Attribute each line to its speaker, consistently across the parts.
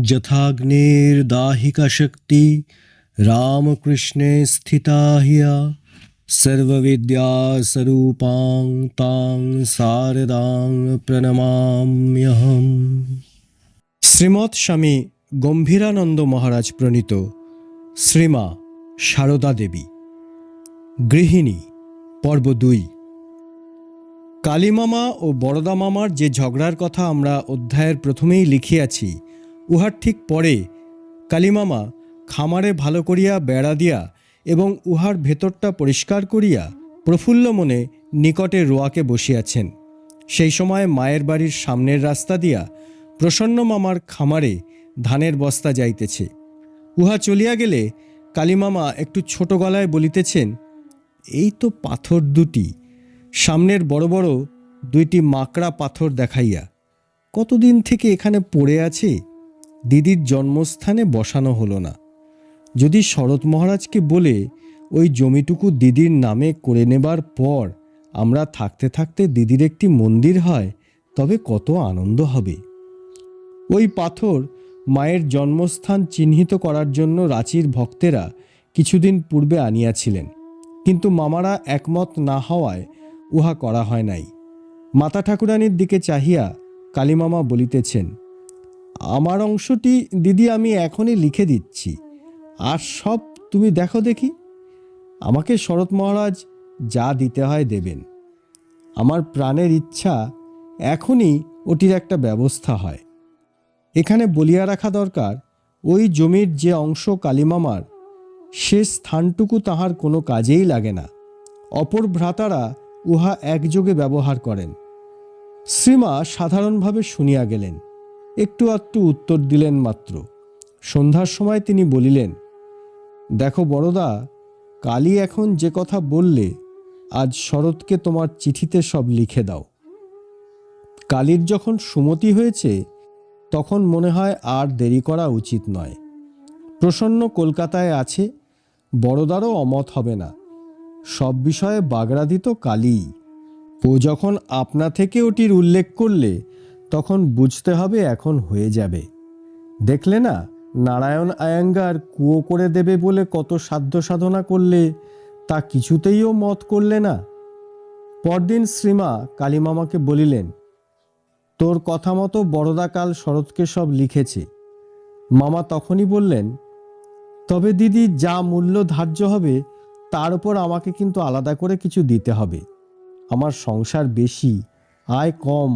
Speaker 1: যথাগ্নির্দাহিকা শক্তি রামকৃষ্ণে স্থিতা হিয়া সর্ববিদ্যা স্বরূপাং তাং শারদাং প্রণমাম্যহম। শ্রীমৎ স্বামী গম্ভীরানন্দ মহারাজ প্রণীত শ্রীমা সারদা দেবী গৃহিণী পর্ব 2। কালীমামা ও বরদা মামার যে ঝগড়ার কথা আমরা অধ্যায়ের প্রথমেই লিখিয়াছি, উহার ঠিক পরে কালীমামা খামারে ভালো করিয়া বেড়া দিয়া এবং উহার ভেতরটা পরিষ্কার করিয়া প্রফুল্ল মনে নিকটে রোয়াকে বসিয়াছেন। সেই সময় মায়ের বাড়ির সামনের রাস্তা দিয়া প্রসন্ন মামার খামারে ধানের বস্তা যাইতেছে। উহা চলিয়া গেলে কালীমামা একটু ছোট গলায় বলিতেছেন, এই তো পাথর দুটি, সামনের বড় বড় দুইটি মাকড়া পাথর দেখাইয়া, কতদিন থেকে এখানে পড়ে আছে, দিদির জন্মস্থানে বসানো হলো না। যদি শরৎ মহারাজকে বলে ওই জমিটুকু দিদির নামে করে নেবার পর আমরা থাকতে থাকতে দিদির একটি মন্দির হয়, তবে কত আনন্দ হবে। ওই পাথর মায়ের জন্মস্থান চিহ্নিত করার জন্য রাঁচির ভক্তেরা কিছুদিন পূর্বে আনিয়াছিলেন, কিন্তু মামারা একমত না হওয়ায় উহা করা হয় নাই। মাতা ঠাকুরানীর দিকে চাহিয়া কালীমামা বলিতেছেন, আমার অংশটি দিদি আমি এখনই লিখে দিচ্ছি, আর সব তুমি দেখো দেখি। আমাকে শরৎ মহারাজ যা দিতে হয় দেবেন। আমার প্রাণের ইচ্ছা এখনই ওটির একটা ব্যবস্থা হয়। এখানে বলিয়া রাখা দরকার, ওই জমির যে অংশ কালীমামার, সে স্থানটুকু তাহার কোনো কাজেই লাগে না। অপর ভ্রাতারা উহা একযোগে ব্যবহার করেন। শ্রীমা সাধারণভাবে শুনিয়া গেলেন, একটু আধটু উত্তর দিলেন মাত্র। সন্ধ্যার সময় তিনি বলিলেন, দেখো বড়দা, কালী এখন যে কথা বললে, আজ শরৎকে তোমার চিঠিতে সব লিখে দাও। কালীর যখন সুমতি হয়েছে, তখন মনে হয় আর দেরি করা উচিত নয়। প্রসন্ন কলকাতায় আছে, বড়দারও অমত হবে না। সব বিষয়ে বাগড়া তো কালী। ও যখন আপনা থেকে ওটির উল্লেখ করলে, তখন বুঝতে হবে এখন হয়ে যাবে। দেখলে না, নারায়ণ আয়াঙ্গার কুয়ো করে দেবে বলে কত সাধ্য সাধনা করলে, তা কিছুতেইও মত করলে না। পরদিন শ্রীমা কালীমামাকে বলিলেন, তোর কথা মতো বড়দা কাল শরৎকে সব লিখেছে। মামা তখনই বললেন, তবে দিদি যা মূল্য ধার্য হবে তার উপর আমাকে কিন্তু আলাদা করে কিছু দিতে হবে। আমার সংসার বেশি, আয় কম।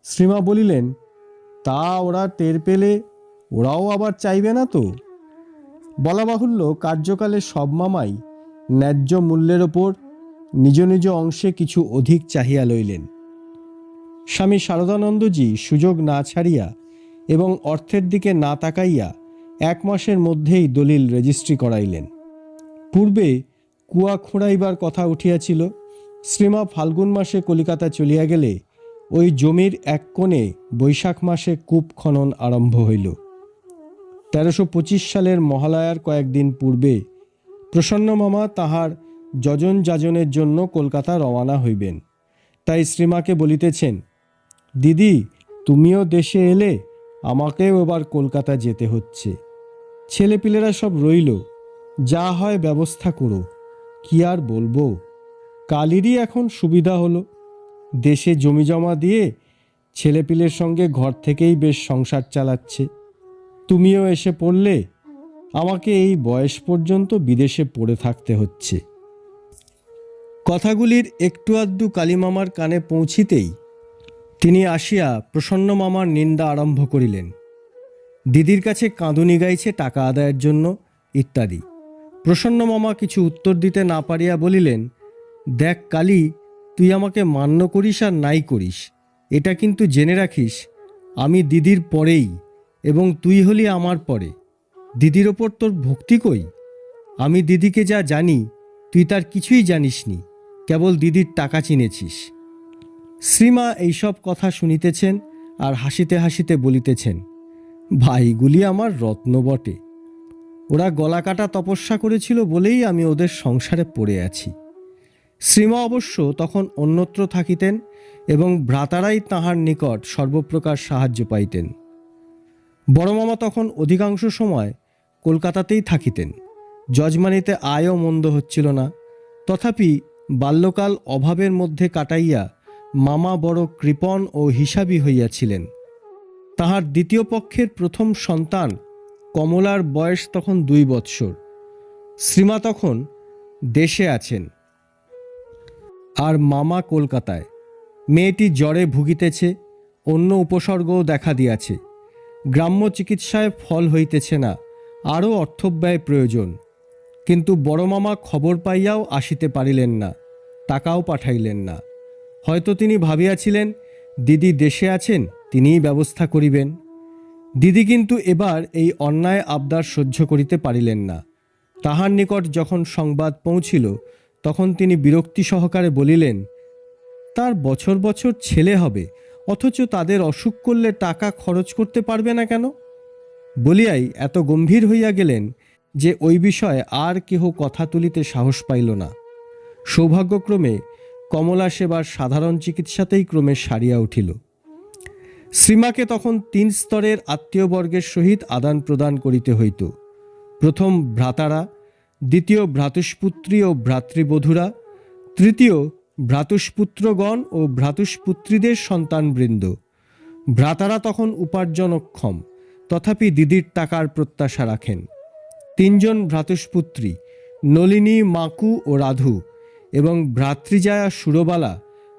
Speaker 1: শ্রীমা বলিলেন, তা ওরা টের পেলে ওরাও আবার চাইবে না তো। বলা বাহুল্য, কার্যকালে সব মামাই ন্যায্য মূল্যের ওপর নিজ নিজ অংশে কিছু অধিক চাহিয়া লইলেন। স্বামী শারদানন্দজি সুযোগ না ছাড়িয়া এবং অর্থের দিকে না তাকাইয়া 1 মাসের মধ্যেই দলিল রেজিস্ট্রি করাইলেন। পূর্বে কুয়া খোঁড়াইবার কথা উঠিয়াছিল। শ্রীমা ফাল্গুন মাসে কলিকাতা চলিয়া গেলে ওই জমির এক কোণে বৈশাখ মাসে কূপ খনন আরম্ভ হইল। 1325 সালের মহালয়ার কয়েকদিন পূর্বে প্রসন্ন মামা তাহার যজন যাজনের জন্য কলকাতা রওনা হইবেন। তাই শ্রীমাকে বলিতেছেন, দিদি তুমিও দেশে এলে, আমাকেও এবার কলকাতা যেতে হচ্ছে। ছেলেপিলেরা সব রইল, যা হয় ব্যবস্থা করো। কি আর বলবো, কালীরই এখন সুবিধা হলো। দেশে জমি জমা দিয়ে ছেলেপিলের সঙ্গে ঘর থেকেই বেশ সংসার চালাচ্ছে। তুমিও এসে পড়লে, আমাকে এই বয়স পর্যন্ত বিদেশে পড়ে থাকতে হচ্ছে। কথাগুলির একটু আধটু কালীমামার কানে পৌঁছিতেই তিনি আসিয়া প্রসন্ন মামার নিন্দা আরম্ভ করিলেন। দিদির কাছে কাঁদুনি গাইছে টাকা আদায়ের জন্য ইত্যাদি। প্রসন্ন মামা কিছু উত্তর দিতে না পারিয়া বলিলেন, দেখ কালী, তুই আমাকে মান্য করিস আর নাই করিস, এটা কিন্তু জেনে রাখিস, আমি দিদির পরেই এবং তুই হলি আমার পরে। দিদির ওপর তোর ভক্তি কই? আমি দিদিকে যা জানি তুই তার কিছুই জানিসনি, কেবল দিদির টাকা চিনেছিস। শ্রীমা এইসব কথা শুনিতেছেন আর হাসিতে হাসিতে বলিতেছেন, ভাইগুলি আমার রত্ন বটে। ওরা গলা কাটা তপস্যা করেছিল বলেই আমি ওদের সংসারে পড়ে আছি। শ্রীমা অবশ্য তখন অন্যত্র থাকিতেন এবং ভ্রাতারাই তাহার নিকট সর্বপ্রকার সাহায্য পাইতেন। বড় মামা তখন অধিকাংশ সময় কলকাতাতেই থাকিতেন। যজমানিতে আয়ও মন্দ হচ্ছিল না। তথাপি বাল্যকাল অভাবের মধ্যে কাটাইয়া মামা বড় কৃপণ ও হিসাবী হইয়াছিলেন। তাহার দ্বিতীয় পক্ষের প্রথম সন্তান কমলার বয়স তখন 2 বৎসর। শ্রীমা তখন দেশে আছেন আর মামা কলকাতায়। মেয়েটি জ্বরে ভুগিতেছে, অন্য উপসর্গও দেখা দিয়াছে। গ্রাম্য চিকিৎসায় ফল হইতেছে না, আরও অর্থব্যয় প্রয়োজন। কিন্তু বড় মামা খবর পাইয়াও আসিতে পারিলেন না, টাকাও পাঠাইলেন না। হয়তো তিনি ভাবিয়াছিলেন দিদি দেশে আছেন, তিনিই ব্যবস্থা করিবেন। দিদি কিন্তু এবার এই অন্যায় আবদার সহ্য করিতে পারিলেন না। তাহার নিকট যখন সংবাদ পৌঁছিল তখন তিনি বিরক্তি সহকারে বলিলেন, তার বছর বছর ছেলে হবে, অথচ তাদের অসুখ করলে টাকা খরচ করতে পারবে না কেন? বলিয়াই এত গম্ভীর হইয়া গেলেন যে ওই বিষয়ে আর কেহ কথা তুলিতে সাহস পাইল না। সৌভাগ্যক্রমে কমলা সেবার সাধারণ চিকিৎসাতেই ক্রমে সারিয়া উঠিল। শ্রীমাকে তখন 3 স্তরের আত্মীয়বর্গের সহিত আদান প্রদান করিতে হইত। প্রথম ভ্রাতারা, দ্বিতীয় ভ্রাতুষ্পুত্রী ও ভ্রাতৃবধূরা, তৃতীয় ভ্রাতুষ্পুত্রগণ ও ভ্রাতুষ্পুত্রীদের সন্তানবৃন্দ। ভ্রাতারা তখন উপার্জনক্ষম, তথাপি দিদির টাকার প্রত্যাশা রাখেন। 3 জন ভ্রাতুষ্পুত্রী নলিনী, মাকু ও রাধু এবং ভ্রাতৃজায়া সুরবালা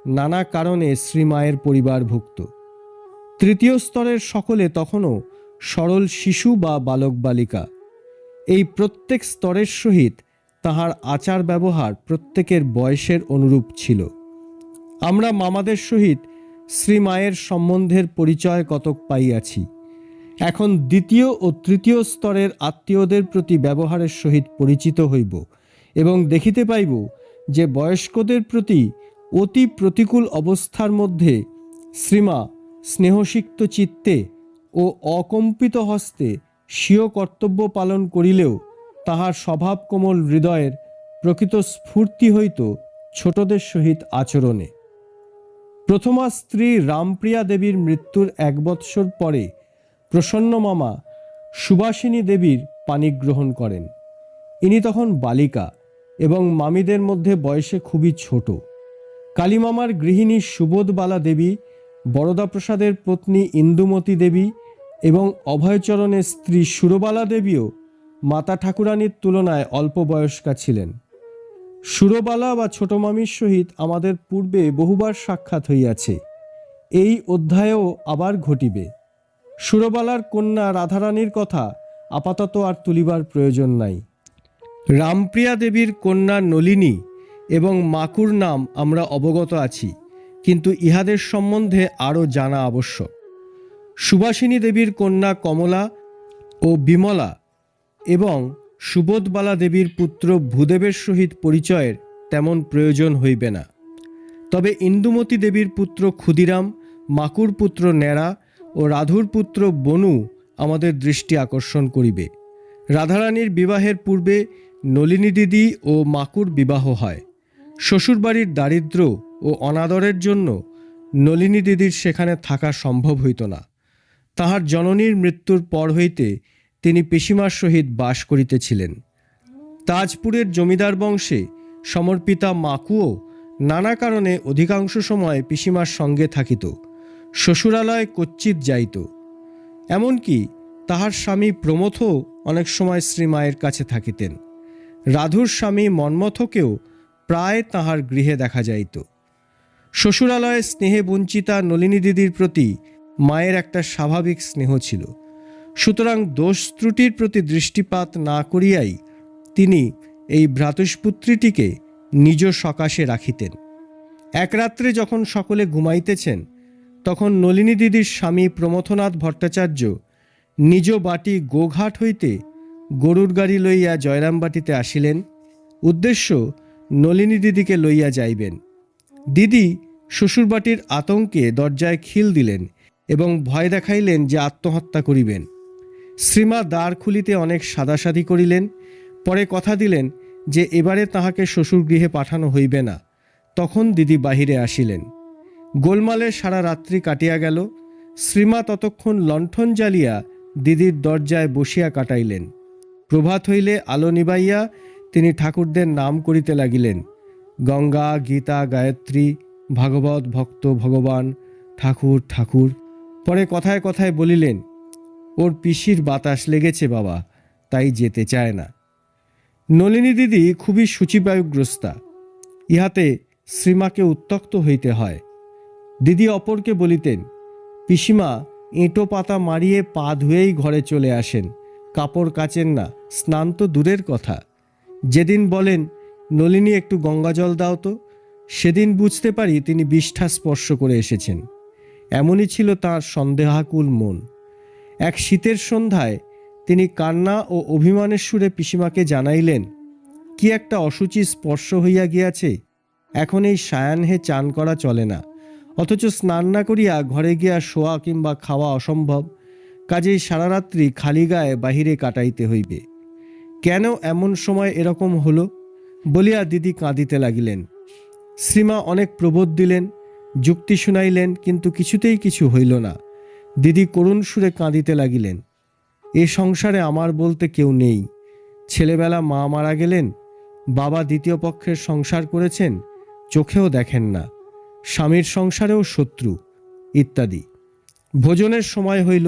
Speaker 1: নানা কারণে শ্রীমায়ের পরিবারভুক্ত। তৃতীয় স্তরের সকলে তখনও সরল শিশু বা বালক বালিকা। এই প্রত্যেক স্তরের সহিত তাহার আচার ব্যবহার প্রত্যেকের বয়সের অনুরূপ ছিল। আমরা মামাদের সহিত শ্রীমায়ের সম্বন্ধের পরিচয় কতক পাইয়াছি। এখন দ্বিতীয় ও তৃতীয় স্তরের আত্মীয়দের প্রতি ব্যবহারের সহিত পরিচিত হইব এবং দেখিতে পাইব যে বয়স্কদের প্রতি অতি প্রতিকূল অবস্থার মধ্যে শ্রীমা স্নেহসিক্ত চিত্তে ও অকম্পিত হস্তে স্বীয় কর্তব্য পালন করিলেও তাহার স্বভাব কোমল হৃদয়ের প্রকৃত স্ফূর্তি হইত ছোটদের সহিত আচরণে। প্রথমা স্ত্রী রামপ্রিয়া দেবীর মৃত্যুর 1 বৎসর পরে প্রসন্ন মামা সুবাসিনী দেবীর পাণিগ্রহণ করেন। ইনি তখন বালিকা এবং মামিদের মধ্যে বয়সে খুবই ছোট। কালীমামার গৃহিণী সুবোধবালা দেবী, বরদাপ্রসাদের পত্নী ইন্দুমতী দেবী এবং অভয়চরণের স্ত্রী সুরবালা দেবীও মাতা ঠাকুরানীর তুলনায় অল্প বয়স্কা ছিলেন। সুরবালা বা ছোট মামির সহিত আমাদের পূর্বে বহুবার সাক্ষাৎ হইয়াছে, এই অধ্যায়েও আবার ঘটিবে। সুরবালার কন্যা রাধারানীর কথা আপাতত আর তুলিবার প্রয়োজন নাই। রামপ্রিয়া দেবীর কন্যা নলিনী এবং মাকুর নাম আমরা অবগত আছি, কিন্তু ইহাদের সম্বন্ধে আরও জানা আবশ্যক। সুবাসিনী দেবীর কন্যা কমলা ও বিমলা এবং সুবোধবালা দেবীর পুত্র ভূদেবের সহিত পরিচয়ের তেমন প্রয়োজন হইবে না। তবে ইন্দুমতী দেবীর পুত্র ক্ষুদিরাম, মাকুর পুত্র ন্যাড়া ও রাধুর পুত্র বনু আমাদের দৃষ্টি আকর্ষণ করিবে। রাধারানীর বিবাহের পূর্বে নলিনী দিদি ও মাকুর বিবাহ হয়। শ্বশুরবাড়ির দারিদ্র্য ও অনাদরের জন্য নলিনী দিদির সেখানে থাকা সম্ভব হইত না। তাহার জননীর মৃত্যুর পর হইতে তিনি পিসিমার সহিত বাস করিতেছিলেন। তাজপুরের জমিদার বংশে সমর্পিতা মাকুও নানা কারণে অধিকাংশ সময় পিসিমার সঙ্গে থাকিত, শ্বশুরালয় কচ্চিৎ যাইত। এমনকি তাহার স্বামী প্রমথও অনেক সময় শ্রীমায়ের কাছে থাকিতেন। রাধুর স্বামী মন্মথকেও প্রায় তাহার গৃহে দেখা যাইত। শ্বশুরালয়ে স্নেহে বঞ্চিতা নলিনী দিদির প্রতি মায়ের একটা স্বাভাবিক স্নেহ ছিল। সুতরাং দোষ ত্রুটির প্রতি দৃষ্টিপাত না করিয়াই তিনি এই ভ্রাতুষ্পুত্রীটিকে নিজ সকাশে রাখিতেন। এক রাত্রে যখন সকলে ঘুমাইতেছেন তখন নলিনী দিদির স্বামী প্রমথনাথ ভট্টাচার্য নিজ বাটি গোঘাট হইতে গরুর গাড়ি লইয়া জয়রামবাটিতে আসিলেন। উদ্দেশ্য নলিনী দিদিকে লইয়া যাইবেন। দিদি শ্বশুরবাটির আতঙ্কে দরজায় খিল দিলেন এবং ভয় দেখাইলেন যে আত্মহত্যা করিবেন। শ্রীমা দ্বার খুলিতে অনেক সাদাসাদি করিলেন, পরে কথা দিলেন যে এবারে তাহাকে শ্বশুর গৃহে পাঠানো হইবে না। তখন দিদি বাহিরে আসিলেন। গোলমালে সারা রাত্রি কাটিয়া গেল। শ্রীমা ততক্ষণ লণ্ঠন জ্বালিয়া দিদির দরজায় বসিয়া কাটাইলেন। প্রভাত হইলে আলো নিবাইয়া তিনি ঠাকুরদের নাম করিতে লাগিলেন। গঙ্গা, গীতা, গায়ত্রী, ভাগবত, ভক্ত, ভগবান, ঠাকুর ঠাকুর। পরে কথায় কথায় বলিলেন, ওর পিসির বাতাস লেগেছে বাবা, তাই যেতে চায় না। নলিনী দিদি খুবই সূচিবায়ুগ্রস্তা, ইহাতে শ্রীমাকে উত্ত্যক্ত হইতে হয়। দিদি অপরকে বলিতেন, পিসিমা এঁটো পাতা মারিয়ে পা ধুয়েই ঘরে চলে আসেন, কাপড় কাচেন না, স্নান তো দূরের কথা। যেদিন বলেন, নলিনী একটু গঙ্গাজল দাও তো, সেদিন বুঝতে পারি তিনি বিষ্ঠা স্পর্শ করে এসেছেন। এমনই ছিল তাঁর সন্দেহাকুল মন। এক শীতের সন্ধ্যায় তিনি কান্না ও অভিমানের সুরে পিসিমাকে জানাইলেন, কি একটা অসুচি স্পর্শ হইয়া গিয়াছে, এখন এই সায়াহ্নে চান করা চলে না, অথচ স্নান না করিয়া ঘরে গিয়া শোয়া কিংবা খাওয়া অসম্ভব, কাজেই সারা রাত্রি খালি গায়ে বাহিরে কাটাইতে হইবে। কেন এমন সময় এরকম হলো বলিয়া দিদি কাঁদিতে লাগিলেন। শ্রীমা অনেক প্রবোধ দিলেন, যুক্তি শুনাইলেন, কিন্তু কিছুতেই কিছু হইল না। দিদি করুণ সুরে কাঁদিতে লাগিলেন, এ সংসারে আমার বলতে কেউ নেই। ছেলেবেলা মা মারা গেলেন, বাবা দ্বিতীয় পক্ষের সংসার করেছেন, চোখেও দেখেন না, স্বামীর সংসারেও শত্রু, ইত্যাদি। ভোজনের সময় হইল,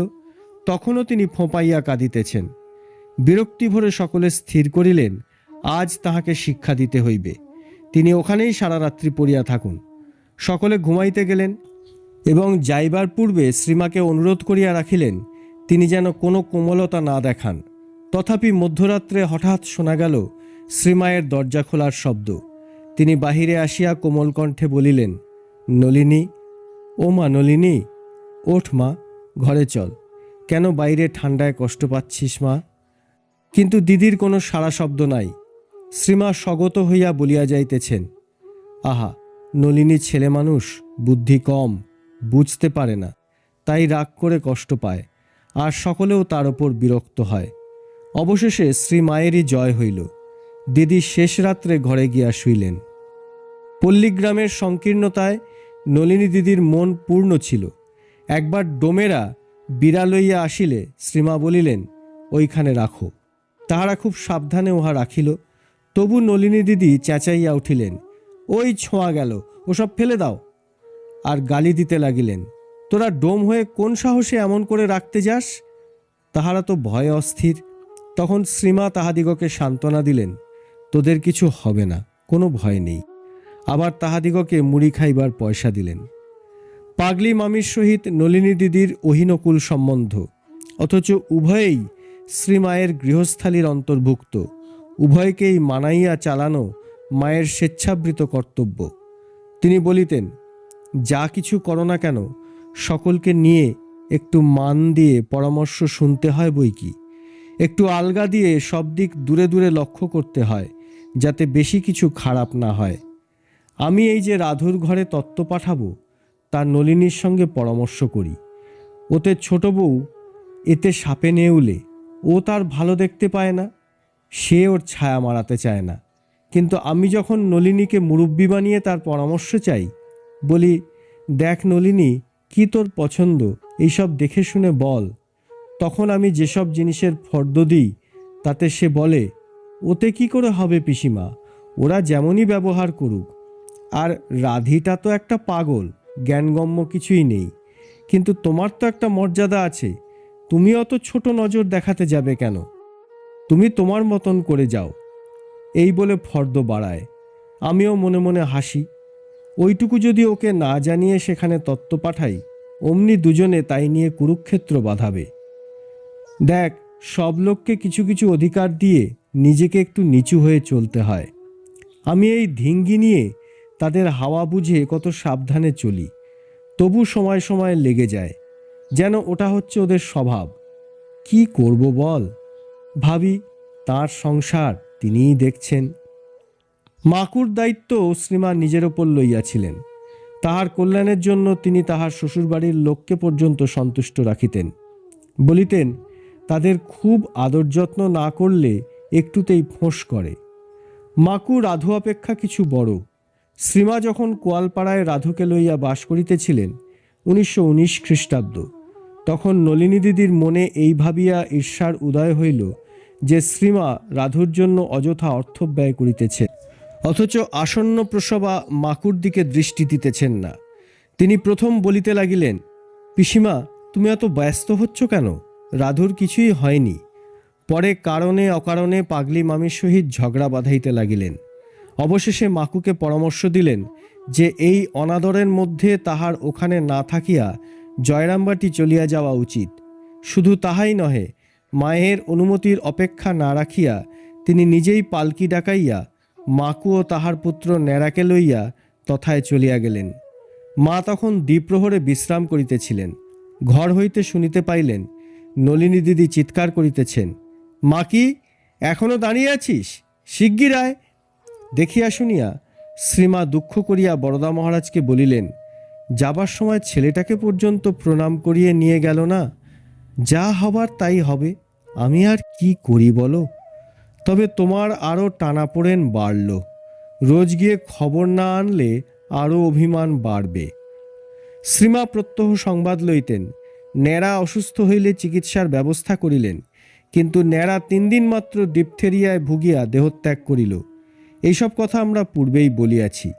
Speaker 1: তখনও তিনি ফোঁপাইয়া কাঁদিতেছেন। বিরক্তি ভরে সকলে স্থির করিলেন, আজ তাহাকে শিক্ষা দিতে হইবে, তিনি ওখানেই সারা রাত্রি পড়িয়া থাকুন। সকলে ঘুমাইতে গেলেন এবং যাইবার পূর্বে শ্রীমাকে অনুরোধ করিয়া রাখিলেন, তিনি যেন কোনো কোমলতা না দেখান। তথাপি মধ্যরাত্রে হঠাৎ শোনা গেল শ্রীমায়ের দরজা খোলার শব্দ। তিনি বাহিরে আসিয়া কোমল কণ্ঠে বলিলেন, নলিনী, ও মা নলিনী, ওঠ মা, ঘরে চল। কেন বাইরে ঠান্ডায় কষ্ট পাচ্ছিস মা? কিন্তু দিদির কোনো সাড়া শব্দ নাই। শ্রীমা স্বগত হইয়া বলিয়া যাইতেছেন, আহা, নলিনী ছেলে মানুষ, বুদ্ধি কম, বুঝতে পারে না, তাই রাগ করে কষ্ট পায়, আর সকলেও তার ওপর বিরক্ত হয়। অবশেষে শ্রীমায়েরই জয় হইল। দিদি শেষ রাত্রে ঘরে গিয়া শুইলেন। পল্লীগ্রামের সংকীর্ণতায় নলিনী দিদির মন পূর্ণ ছিল। একবার ডোমেরা বিড়া লইয়া আসিলে শ্রীমা বলিলেন, ওইখানে রাখো। তাহারা খুব সাবধানে উহা রাখিল। তবু নলিনী দিদি চেঁচাইয়া উঠিলেন, ওই ছোঁয়া গেল, ওসব ফেলে দাও। আর গালি দিতে লাগিলেন, তোরা ডোম হয়ে কোন সাহসে এমন করে রাখতে যাস? তাহারা তো ভয়ে অস্থির। তখন শ্রীমা তাহাদিগকে সান্ত্বনা দিলেন, তোদের কিছু হবে না, কোনো ভয় নেই। আবার তাহাদিগকে মুড়ি খাইবার পয়সা দিলেন। পাগলি মামির সহিত নলিনী দিদির অহিনকুল সম্বন্ধ, অথচ উভয়েই শ্রীমায়ের গৃহস্থালীর অন্তর্ভুক্ত। উভয়কেই মানাইয়া চালানো মায়ের স্বেচ্ছাবৃত কর্তব্য। তিনি বলিতেন, যা কিছু করো না কেন, সকলকে নিয়ে একটু মান দিয়ে পরামর্শ শুনতে হয় বই কি, একটু আলগা দিয়ে সব দিক দূরে দূরে লক্ষ্য করতে হয়, যাতে বেশি কিছু খারাপ না হয়। আমি এই যে রাধুর ঘরে তত্ত্ব পাঠাবো, তার নলিনীর সঙ্গে পরামর্শ করি। ওতে ছোট বউ এতে সাপে নেউলে, ও তার ভালো দেখতে পায় না, সে ওর ছায়া মারাতে চায় না। কিন্তু আমি যখন নলিনীকে মুরব্বি বানিয়ে তার পরামর্শ চাই, বলি, দেখ নলিনী, কি তোর পছন্দ, এইসব দেখে শুনে বল। তখন আমি যেসব জিনিসের ফর্দ দিই, তাতে সে বলে, ওতে কি করে হবে পিসিমা, ওরা যেমনই ব্যবহার করুক। আর রাধিটা তো একটা পাগল, জ্ঞানগম্য কিছুই নেই। কিন্তু তোমার তো একটা মর্যাদা আছে, তুমি অত ছোট নজর দেখাতে যাবে কেন? তুমি তোমার মতন করে যাও। এই বলে ফর্দ বাড়ায়। আমিও মনে মনে হাসি। ওইটুকু যদি ওকে না জানিয়ে সেখানে তত্ত্ব পাঠাই, অমনি দুজনে তাই নিয়ে কুরুক্ষেত্র বাঁধাবে। দেখ, সব লোককে কিছু কিছু অধিকার দিয়ে নিজেকে একটু নিচু হয়ে চলতে হয়। আমি এই ধিঙ্গি নিয়ে তাদের হাওয়া বুঝে কত সাবধানে চলি, তবু সময় সময় লেগে যায়, যেন ওটা হচ্ছে ওদের স্বভাব। কি করব বল? ভাবি, তার সংসার তিনিই দেখছেন। মাকুর দায়িত্ব শ্রীমা নিজের ওপর লইয়াছিলেন। তাহার কল্যাণের জন্য তিনি তাহার শ্বশুরবাড়ির লোককে পর্যন্ত সন্তুষ্ট রাখিতেন। বলিতেন, তাদের খুব আদর যত্ন না করলে একটুতেই ফোঁস করে। মাকু রাধু অপেক্ষা কিছু বড়। শ্রীমা যখন কোয়ালপাড়ায় রাধুকে লইয়া বাস করিতেছিলেন, 1919 খ্রিস্টাব্দ, তখন নলিনী দিদির মনে এই ভাবিয়া ঈর্ষার উদয় হইল যে শ্রীমা রাধুর জন্য অযথা অর্থ ব্যয় করিতেছে, অথচ আসন্ন প্রসবা মাকুর দিকে দৃষ্টি দিতেছেন না। তিনি প্রথম বলিতে লাগিলেন, পিসিমা, তুমি এত ব্যস্ত হচ্ছ কেন? রাধুর কিছুই হয়নি। পরে কারণে অকারণে পাগলি মামির সহিত ঝগড়া বাঁধাইতে লাগিলেন। অবশেষে মাকুকে পরামর্শ দিলেন যে এই অনাদরের মধ্যে তাহার ওখানে না থাকিয়া জয়রামবাটি চলিয়া যাওয়া উচিত। শুধু তাহাই নহে, মায়ের অনুমতির অপেক্ষা না রাখিয়া তিনি নিজেই পালকি ডাকাইয়া মাকু ও তাহার পুত্র ন্যাড়াকে লইয়া তথায় চলিয়া গেলেন। মা তখন দ্বিপ্রহরে বিশ্রাম করিতেছিলেন। ঘর হইতে শুনিতে পাইলেন নলিনী দিদি চিৎকার করিতেছেন, মা কি এখনো দাঁড়িয়ে আছিস? শিগগির আয়। দেখিয়া শুনিয়া শ্রীমা দুঃখ করিয়া বরদা মহারাজকে বলিলেন, যাবার সময় ছেলেটাকে পর্যন্ত প্রণাম করিয়ে নিয়ে গেল না। যা হবার তাই হবে, আমি আর কি করি বলো? তবে তোমার আরও টানাপোড়েন বাড়ল। রোজ গিয়ে খবর না আনলে আরও অভিমান বাড়বে। শ্রীমা প্রত্যহ সংবাদ লইতেন। ন্যাড়া অসুস্থ হইলে চিকিৎসার ব্যবস্থা করিলেন, কিন্তু ন্যাড়া 3 দিন মাত্র ডিপথেরিয়ায় ভুগিয়া দেহত্যাগ করিল। এইসব কথা আমরা পূর্বেই বলিয়াছি।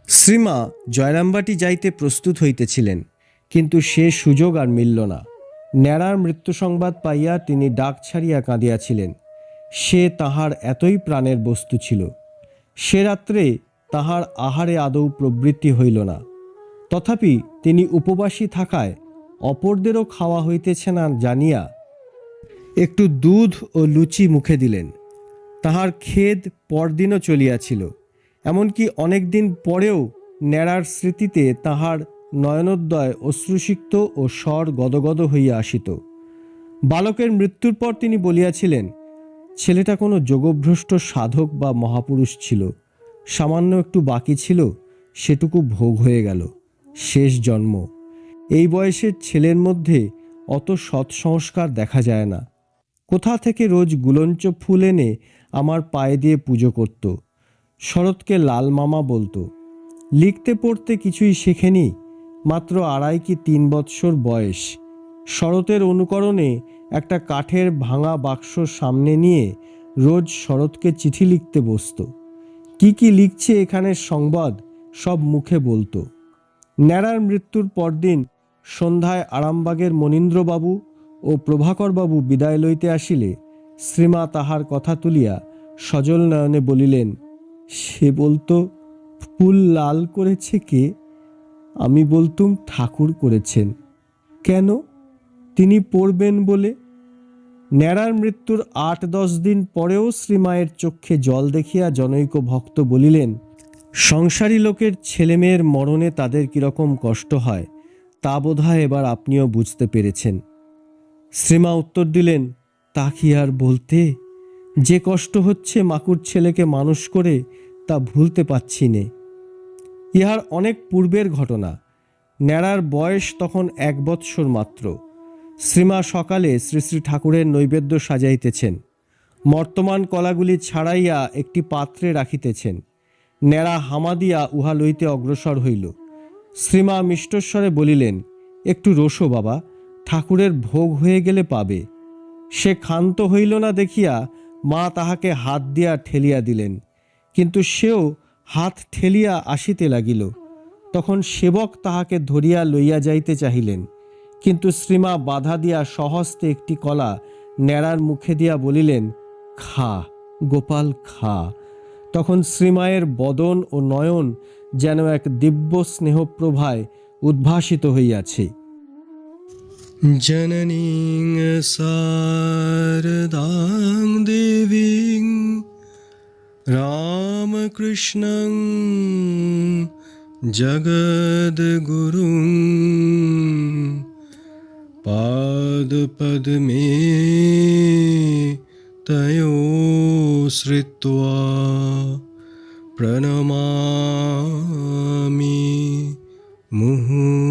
Speaker 1: শ্রীমা জয়রামবাটি যাইতে প্রস্তুত হইতেছিলেন, কিন্তু সে সুযোগ আর মিলল না। ন্যাড়ার মৃত্যু সংবাদ পাইয়া তিনি ডাক ছাড়িয়া কাঁদিয়াছিলেন। সে তাহার এতই প্রাণের বস্তু ছিল। সে রাত্রে তাহার আহারে আদৌ প্রবৃত্তি হইল না। তথাপি তিনি উপবাসী থাকায় অপরদেরও খাওয়া হইতেছে না জানিয়া একটু দুধ ও লুচি মুখে দিলেন। তাহার খেদ পরদিনও চলিয়াছিল। এমনকি অনেক দিন পরেও ন্যাড়ার স্মৃতিতে তাহার নয়নোদ্বয় অশ্রুসিক্ত ও স্বর গদগদ হইয়া আসিত। বালকের মৃত্যুর পর তিনি বলিয়াছিলেন, ছেলেটা কোনো যোগভ্রষ্ট সাধক বা মহাপুরুষ ছিল। সামান্য একটু বাকি ছিল, সেটুকু ভোগ হয়ে গেল। শেষ জন্ম। এই বয়সের ছেলের মধ্যে অত সৎসংস্কার দেখা যায় না। কোথা থেকে রোজ গুলঞ্চ ফুল এনে আমার পায়ে দিয়ে পুজো করত। শরৎকে লাল মামা বলতো। লিখতে পড়তে কিছুই শেখেনি, মাত্র 2.5 কি 3 বৎসর বয়স। শরতের অনুকরণে একটা কাঠের ভাঙা বাক্স সামনে নিয়ে রোজ শরৎকে চিঠি লিখতে বসত। কি কি লিখছে এখানের সংবাদ সব মুখে বলতো। ন্যাড়ার মৃত্যুর পরদিন সন্ধ্যায় আরামবাগের মনীন্দ্রবাবু ও প্রভাকরবাবু বিদায় লইতে আসিলে শ্রীমা তাহার কথা তুলিয়া সজল নয়নে বলিলেন, সে বলতো ফুল লাল করেছে কে? আমি বলতুম ঠাকুর করেছেন। কেন? তিনি পড়বেন বলে। ন্যাড়ার মৃত্যুর 8-10 দিন পরেও শ্রীমায়ের চক্ষে জল দেখিয়া জনৈক ভক্ত বলিলেন, সংসারী লোকের ছেলেমেয়ের মরণে তাদের কিরকম কষ্ট হয় তা বোধহয় এবার আপনিও বুঝতে পেরেছেন। শ্রীমা উত্তর দিলেন, তা কি আর বলতে? যে কষ্ট হচ্ছে মাকুর ছেলেকে মানুষ করে তা ভুলতে পারছি নে। ইহার অনেক পূর্বের ঘটনা। ন্যাড়ার বয়স তখন 1 বৎসর মাত্র। শ্রীমা সকালে শ্রী শ্রী ঠাকুরের নৈবেদ্য সাজাইতেছেন। মর্তমান কলাগুলি ছাড়াইয়া একটি পাত্রে রাখিতেছেন। ন্যাড়া হামা দিয়া উহা লইতে অগ্রসর হইল। শ্রীমা মিষ্টস্বরে বলিলেন, একটু রোসো বাবা, ঠাকুরের ভোগ হয়ে গেলে পাবে। সে ক্ষান্ত হইল না দেখিয়া মা তাহাকে হাত দিয়া ঠেলিয়া দিলেন, কিন্তু সেও হাত ঠেলিয়া আসিতে লাগিল। তখন সেবক তাহাকে ধরিয়া লইয়া যাইতে চাহিলেন, কিন্তু শ্রীমা বাধা দিয়া সহস্তে একটি কলা ন্যাড়ার মুখে দিয়া বলিলেন, খা গোপাল খা। তখন শ্রীমায়ের বদন ও নয়ন যেন এক দিব্য স্নেহপ্রভায় উদ্ভাসিত হইয়াছে। জননীং শারদাং দেবীং রামকৃষ্ণং জগদ্গুরুং পাদপদ্মে তয়ো শ্রিত্বা প্রণমামি মুহুর্মুহুঃ।